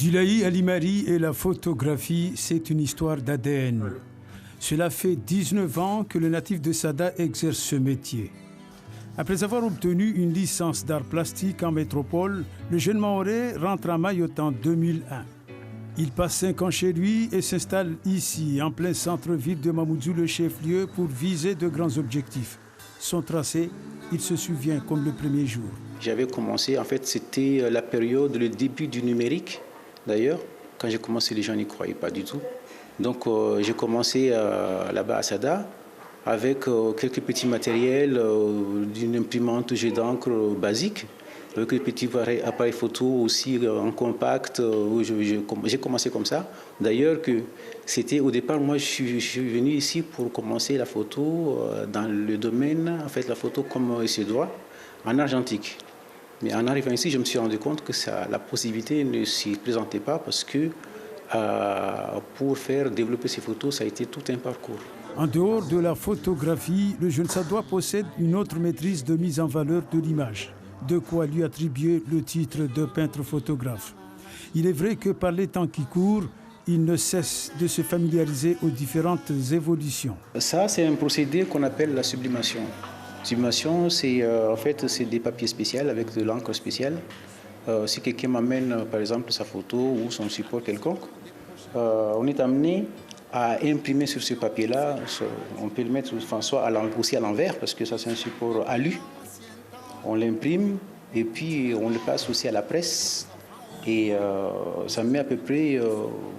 Abdoulaye Alimari et la photographie, c'est une histoire d'ADN. Cela fait 19 ans que le natif de Sada exerce ce métier. Après avoir obtenu une licence d'art plastique en métropole, le jeune Maoré rentre à Mayotte en 2001. Il passe 5 ans chez lui et s'installe ici, en plein centre-ville de Mamoudzou, le chef-lieu, pour viser de grands objectifs. Son tracé, il se souvient comme le premier jour. J'avais commencé, en fait, c'était la période, le début du numérique. D'ailleurs, quand j'ai commencé, les gens n'y croyaient pas du tout. Donc, j'ai commencé là-bas à Sada avec quelques petits matériels, d'une imprimante jet d'encre basique, avec des petits appareils photo aussi en compact. J'ai commencé comme ça. D'ailleurs, que c'était au départ, moi, je suis venu ici pour commencer la photo dans le domaine, en fait, la photo comme il se doit, en argentique. Mais en arrivant ici, je me suis rendu compte que la possibilité ne s'y présentait pas parce que pour faire développer ces photos, ça a été tout un parcours. En dehors de la photographie, le jeune Sadois possède une autre maîtrise de mise en valeur de l'image, de quoi lui attribuer le titre de peintre-photographe. Il est vrai que par les temps qui courent, il ne cesse de se familiariser aux différentes évolutions. Ça, c'est un procédé qu'on appelle la sublimation. Sublimation, c'est en fait des papiers spéciaux avec de l'encre spéciale. Si quelqu'un m'amène par exemple sa photo ou son support quelconque, on est amené à imprimer sur ce papier-là. On peut le mettre soit aussi à l'envers parce que ça c'est un support alu. On l'imprime et puis on le passe aussi à la presse. Et ça met à peu près,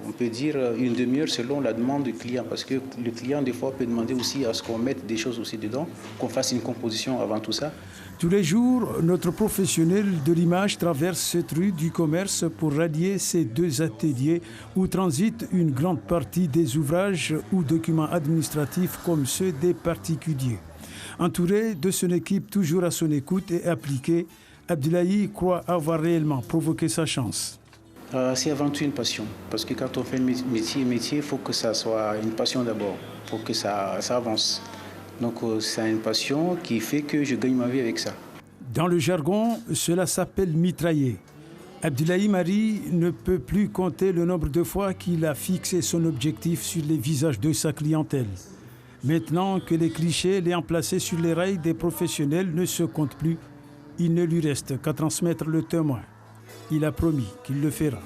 on peut dire, une demi-heure selon la demande du client. Parce que le client, des fois, peut demander aussi à ce qu'on mette des choses aussi dedans, qu'on fasse une composition avant tout ça. Tous les jours, notre professionnel de l'image traverse cette rue du commerce pour rallier ces deux ateliers où transitent une grande partie des ouvrages ou documents administratifs comme ceux des particuliers. Entouré de son équipe toujours à son écoute et appliquée, Abdoulaye croit avoir réellement provoqué sa chance. C'est avant tout une passion. Parce que quand on fait métier, il faut que ça soit une passion d'abord, pour que ça avance. Donc c'est une passion qui fait que je gagne ma vie avec ça. Dans le jargon, cela s'appelle mitrailler. Abdoulaye Alimari ne peut plus compter le nombre de fois qu'il a fixé son objectif sur les visages de sa clientèle. Maintenant que les clichés l'ayant placé sur les rails des professionnels ne se comptent plus, il ne lui reste qu'à transmettre le témoin. Il a promis qu'il le fera.